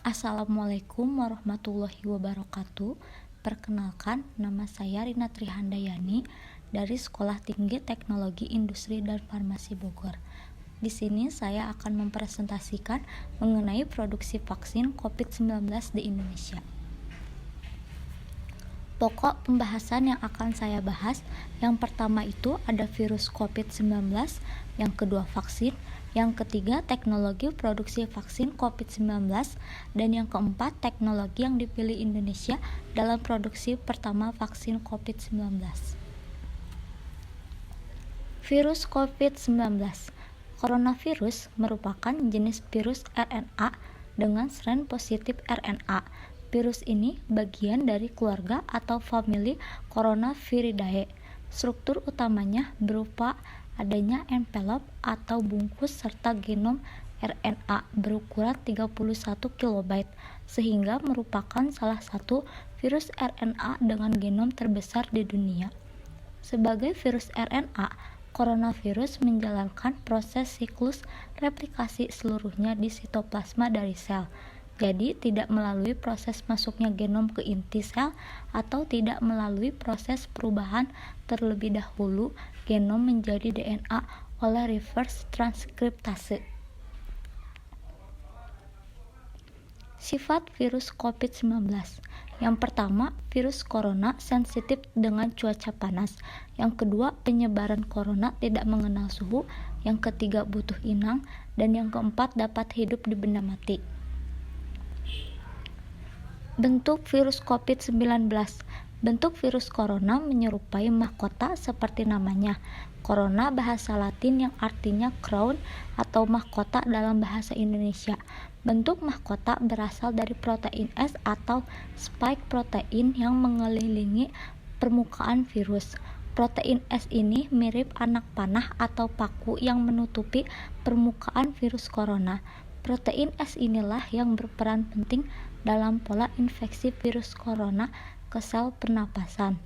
Assalamualaikum warahmatullahi wabarakatuh. Perkenalkan, nama saya Rina Trihandayani dari Sekolah Tinggi Teknologi Industri dan Farmasi Bogor. Di sini saya akan mempresentasikan mengenai produksi vaksin COVID-19 di Indonesia. Pokok pembahasan yang akan saya bahas, yang pertama itu ada virus COVID-19, yang kedua vaksin, yang ketiga teknologi produksi vaksin COVID-19, dan yang keempat teknologi yang dipilih Indonesia dalam produksi pertama vaksin COVID-19. Virus COVID-19. Coronavirus merupakan jenis virus RNA dengan strain positif RNA. Virus ini bagian dari keluarga atau famili Coronaviridae. Struktur utamanya berupa adanya envelop atau bungkus serta genom RNA berukuran 31 KB, sehingga merupakan salah satu virus RNA dengan genom terbesar di dunia. Sebagai virus RNA, coronavirus menjalankan proses siklus replikasi seluruhnya di sitoplasma dari sel. Jadi tidak melalui proses masuknya genom ke inti sel atau tidak melalui proses perubahan terlebih dahulu genom menjadi DNA oleh reverse transkriptase. Sifat virus COVID-19. Yang pertama, virus corona sensitif dengan cuaca panas. Yang kedua, penyebaran corona tidak mengenal suhu. Yang ketiga, butuh inang. Dan yang keempat, dapat hidup di benda mati. Bentuk virus COVID-19. Bentuk virus corona menyerupai mahkota seperti namanya. Corona bahasa Latin yang artinya crown atau mahkota dalam bahasa Indonesia. Bentuk mahkota berasal dari protein S atau spike protein yang mengelilingi permukaan virus. Protein S ini mirip anak panah atau paku yang menutupi permukaan virus corona. Protein S inilah yang berperan penting dalam pola infeksi virus corona ke sel pernapasan.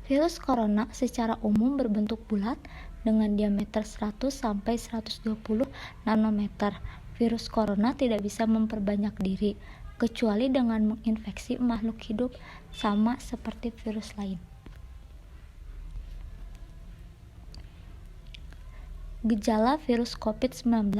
Virus corona secara umum berbentuk bulat dengan diameter 100 sampai 120 nanometer. Virus corona tidak bisa memperbanyak diri kecuali dengan menginfeksi makhluk hidup sama seperti virus lain. Gejala virus COVID-19.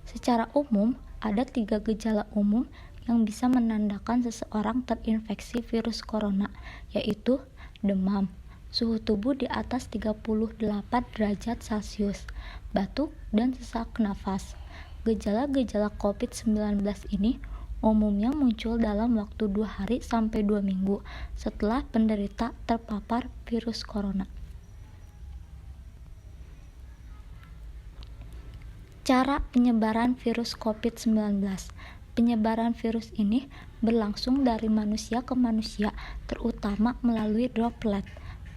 Secara umum, ada 3 gejala umum yang bisa menandakan seseorang terinfeksi virus corona, yaitu demam, suhu tubuh di atas 38 derajat Celcius, batuk, dan sesak nafas. Gejala-gejala COVID-19 ini umumnya muncul dalam waktu 2 hari sampai 2 minggu setelah penderita terpapar virus corona. Cara penyebaran virus COVID-19. Penyebaran virus ini berlangsung dari manusia ke manusia, terutama melalui droplet.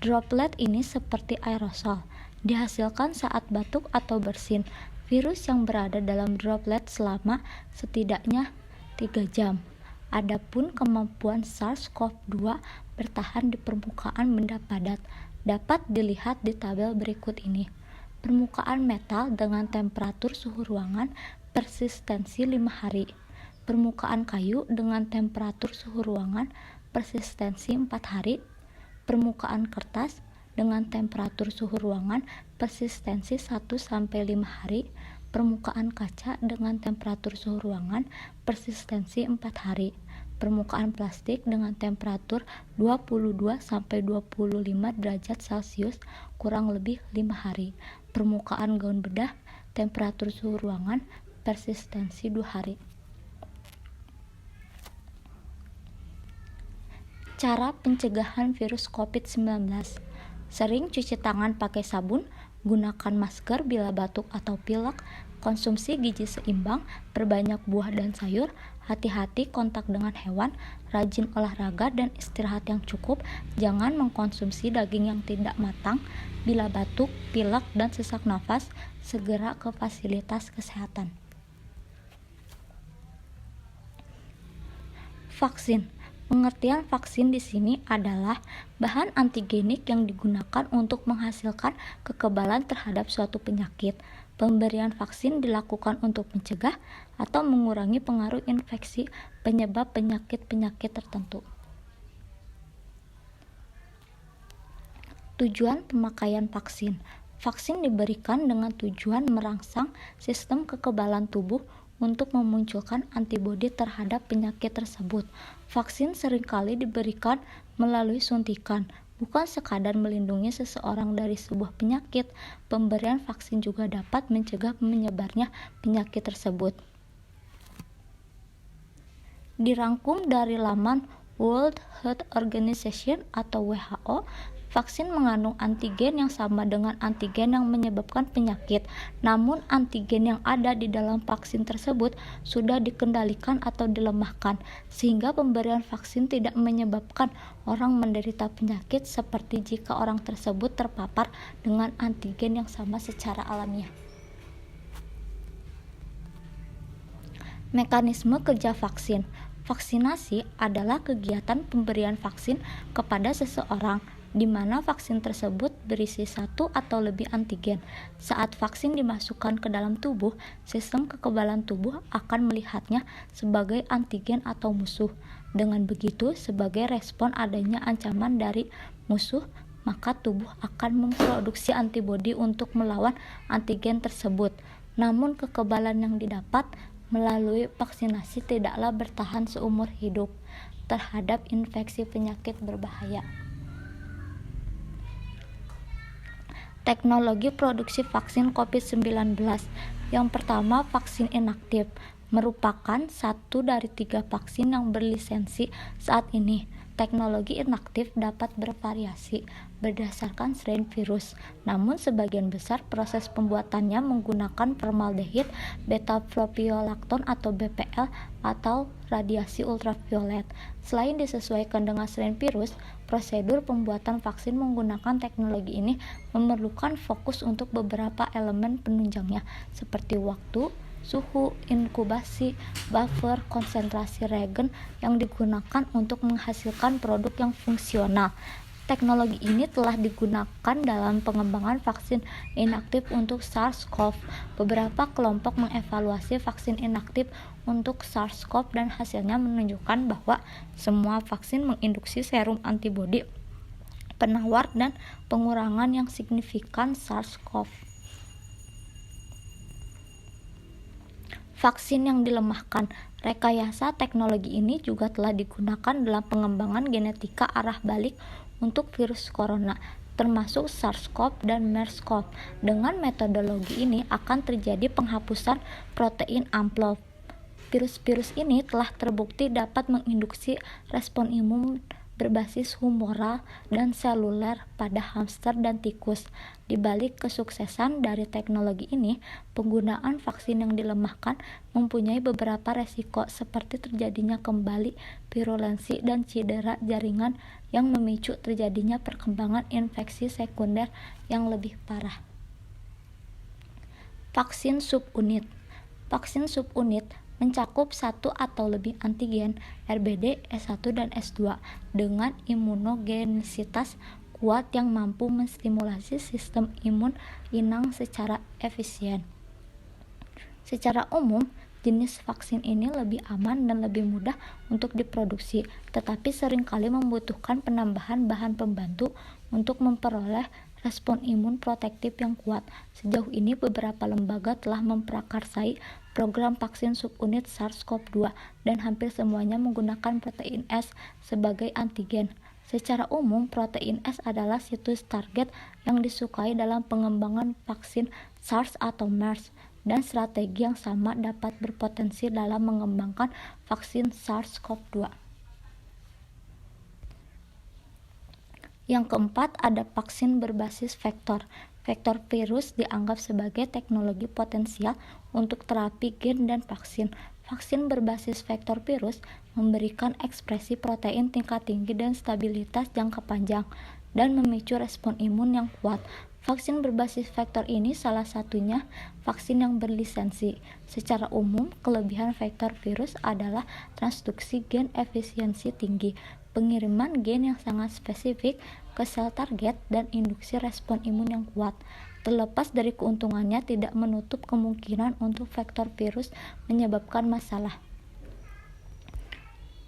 Droplet ini seperti aerosol, dihasilkan saat batuk atau bersin. Virus yang berada dalam droplet selama setidaknya 3 jam. Adapun kemampuan SARS-CoV-2 bertahan di permukaan benda padat dapat dilihat di tabel berikut ini. Permukaan metal dengan temperatur suhu ruangan persistensi 5 hari. Permukaan kayu dengan temperatur suhu ruangan persistensi 4 hari. Permukaan kertas dengan temperatur suhu ruangan persistensi 1-5 hari. Permukaan kaca dengan temperatur suhu ruangan persistensi 4 hari. Permukaan plastik dengan temperatur 22-25 derajat Celcius kurang lebih 5 hari. Permukaan gaun bedah temperatur suhu ruangan persistensi 2 hari. Cara pencegahan virus COVID-19. Sering cuci tangan pakai sabun, gunakan masker bila batuk atau pilek, konsumsi gizi seimbang, perbanyak buah dan sayur, hati-hati kontak dengan hewan, rajin olahraga dan istirahat yang cukup, jangan mengkonsumsi daging yang tidak matang. Bila batuk, pilek, dan sesak nafas, segera ke fasilitas kesehatan. Vaksin. Pengertian vaksin di sini adalah bahan antigenik yang digunakan untuk menghasilkan kekebalan terhadap suatu penyakit. Pemberian vaksin dilakukan untuk mencegah atau mengurangi pengaruh infeksi penyebab penyakit-penyakit tertentu. Tujuan pemakaian vaksin. Vaksin diberikan dengan tujuan merangsang sistem kekebalan tubuh untuk memunculkan antibodi terhadap penyakit tersebut. Vaksin seringkali diberikan melalui suntikan, bukan sekadar melindungi seseorang dari sebuah penyakit. Pemberian vaksin juga dapat mencegah menyebarnya penyakit tersebut. Dirangkum dari laman World Health Organization atau WHO, vaksin mengandung antigen yang sama dengan antigen yang menyebabkan penyakit. Namun antigen yang ada di dalam vaksin tersebut sudah dikendalikan atau dilemahkan, sehingga pemberian vaksin tidak menyebabkan orang menderita penyakit seperti jika orang tersebut terpapar dengan antigen yang sama secara alamiah. Mekanisme kerja vaksin. Vaksinasi adalah kegiatan pemberian vaksin kepada seseorang di mana vaksin tersebut berisi satu atau lebih antigen. Saat vaksin dimasukkan ke dalam tubuh, sistem kekebalan tubuh akan melihatnya sebagai antigen atau musuh. Dengan begitu, sebagai respon adanya ancaman dari musuh, maka tubuh akan memproduksi antibodi untuk melawan antigen tersebut. Namun kekebalan yang didapat melalui vaksinasi tidaklah bertahan seumur hidup terhadap infeksi penyakit berbahaya. Teknologi produksi vaksin COVID-19. Yang pertama, vaksin inaktif merupakan satu dari 3 vaksin yang berlisensi saat ini. Teknologi inaktif dapat bervariasi berdasarkan strain virus, namun sebagian besar proses pembuatannya menggunakan formaldehid, beta-propiolakton atau BPL, atau radiasi ultraviolet. Selain disesuaikan dengan strain virus, prosedur pembuatan vaksin menggunakan teknologi ini memerlukan fokus untuk beberapa elemen penunjangnya, seperti waktu, suhu, inkubasi, buffer, konsentrasi reagen yang digunakan untuk menghasilkan produk yang fungsional. Teknologi ini telah digunakan dalam pengembangan vaksin inaktif untuk SARS-CoV. Beberapa kelompok mengevaluasi vaksin inaktif untuk SARS-CoV dan hasilnya menunjukkan bahwa semua vaksin menginduksi serum antibodi penawar dan pengurangan yang signifikan SARS-CoV. Vaksin yang dilemahkan. Rekayasa teknologi ini juga telah digunakan dalam pengembangan genetika arah balik untuk virus corona, termasuk SARS-CoV dan MERS-CoV. Dengan metodologi ini akan terjadi penghapusan protein amplop. Virus-virus ini telah terbukti dapat menginduksi respon imun berbasis humoral dan seluler pada hamster dan tikus. Di balik kesuksesan dari teknologi ini, penggunaan vaksin yang dilemahkan mempunyai beberapa resiko seperti terjadinya kembali virulensi dan cedera jaringan yang memicu terjadinya perkembangan infeksi sekunder yang lebih parah. Vaksin subunit. Vaksin subunit mencakup satu atau lebih antigen RBD, S1 dan S2 dengan imunogenisitas kuat yang mampu menstimulasi sistem imun inang secara efisien. Secara umum, jenis vaksin ini lebih aman dan lebih mudah untuk diproduksi, tetapi seringkali membutuhkan penambahan bahan pembantu untuk memperoleh respon imun protektif yang kuat. Sejauh ini beberapa lembaga telah memprakarsai program vaksin subunit SARS-CoV-2 dan hampir semuanya menggunakan protein S sebagai antigen. Secara umum, protein S adalah situs target yang disukai dalam pengembangan vaksin SARS atau MERS, dan strategi yang sama dapat berpotensi dalam mengembangkan vaksin SARS-CoV-2. Yang keempat, ada vaksin berbasis vektor. Vektor virus dianggap sebagai teknologi potensial untuk terapi gen dan vaksin. Vaksin berbasis vektor virus memberikan ekspresi protein tingkat tinggi dan stabilitas jangka panjang, dan memicu respon imun yang kuat. Vaksin berbasis vektor ini salah satunya vaksin yang berlisensi. Secara umum, kelebihan vektor virus adalah transduksi gen efisiensi tinggi, pengiriman gen yang sangat spesifik ke sel target, dan induksi respon imun yang kuat. Terlepas dari keuntungannya, tidak menutup kemungkinan untuk vektor virus menyebabkan masalah.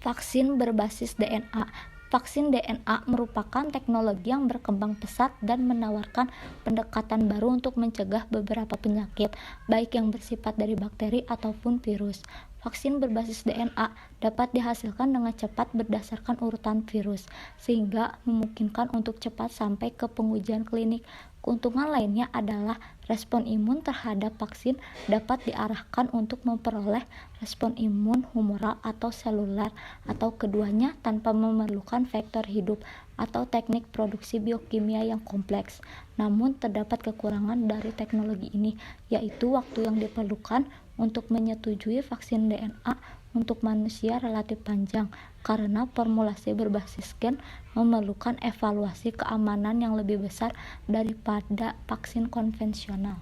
Vaksin berbasis DNA. Vaksin DNA merupakan teknologi yang berkembang pesat dan menawarkan pendekatan baru untuk mencegah beberapa penyakit, baik yang bersifat dari bakteri ataupun virus. Vaksin berbasis DNA dapat dihasilkan dengan cepat berdasarkan urutan virus, sehingga memungkinkan untuk cepat sampai ke pengujian klinik. Keuntungan lainnya adalah respon imun terhadap vaksin dapat diarahkan untuk memperoleh respon imun humoral atau seluler, atau keduanya tanpa memerlukan vektor hidup atau teknik produksi biokimia yang kompleks. Namun terdapat kekurangan dari teknologi ini, yaitu waktu yang diperlukan untuk menyetujui vaksin DNA untuk manusia relatif panjang, karena formulasi berbasis gen memerlukan evaluasi keamanan yang lebih besar daripada vaksin konvensional.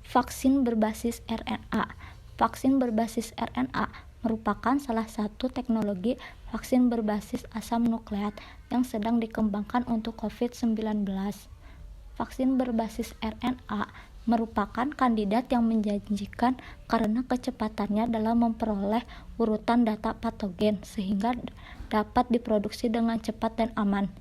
Vaksin berbasis RNA. Vaksin berbasis RNA merupakan salah satu teknologi vaksin berbasis asam nukleat yang sedang dikembangkan untuk COVID-19. Vaksin berbasis RNA merupakan kandidat yang menjanjikan karena kecepatannya dalam memperoleh urutan data patogen, sehingga dapat diproduksi dengan cepat dan aman.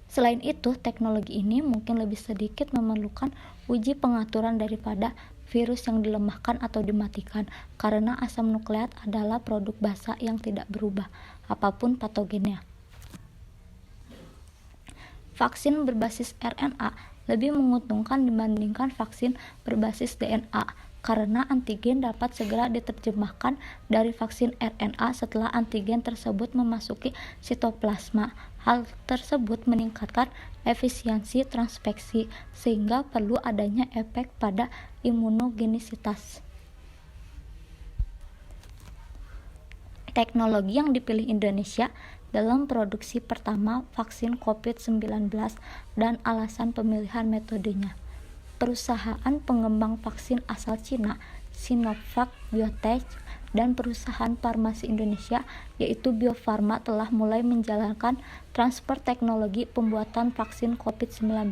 Selain itu, teknologi ini mungkin lebih sedikit memerlukan uji pengaturan daripada virus yang dilemahkan atau dimatikan, karena asam nukleat adalah produk basa yang tidak berubah, apapun patogennya. Vaksin berbasis RNA lebih menguntungkan dibandingkan vaksin berbasis DNA, karena antigen dapat segera diterjemahkan dari vaksin RNA setelah antigen tersebut memasuki sitoplasma. Hal tersebut meningkatkan efisiensi transfeksi, sehingga perlu adanya efek pada imunogenisitas. Teknologi yang dipilih Indonesia dalam produksi pertama vaksin COVID-19 dan alasan pemilihan metodenya. Perusahaan pengembang vaksin asal Cina, Sinovac Biotech, dan perusahaan farmasi Indonesia yaitu Bio Farma telah mulai menjalankan transfer teknologi pembuatan vaksin COVID-19.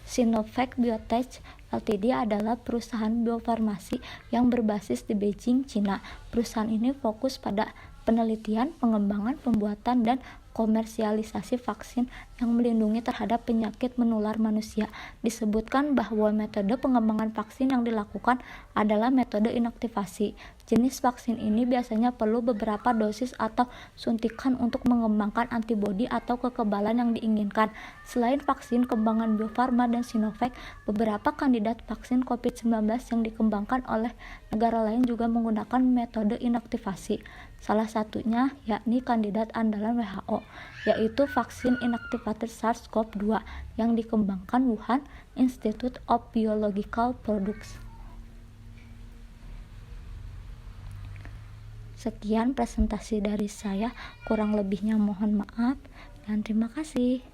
Sinovac Biotech Ltd adalah perusahaan biofarmasi yang berbasis di Beijing, Cina. Perusahaan ini fokus pada penelitian, pengembangan, pembuatan, dan komersialisasi vaksin yang melindungi terhadap penyakit menular manusia. Disebutkan bahwa metode pengembangan vaksin yang dilakukan adalah metode inaktivasi. Jenis vaksin ini biasanya perlu beberapa dosis atau suntikan untuk mengembangkan antibodi atau kekebalan yang diinginkan. Selain vaksin kembangan Bio Farma dan Sinovac, beberapa kandidat vaksin COVID-19 yang dikembangkan oleh negara lain juga menggunakan metode inaktivasi. Salah satunya yakni kandidat andalan WHO, yaitu vaksin inactivated SARS-CoV-2 yang dikembangkan Wuhan Institute of Biological Products. Sekian presentasi dari saya, kurang lebihnya mohon maaf dan terima kasih.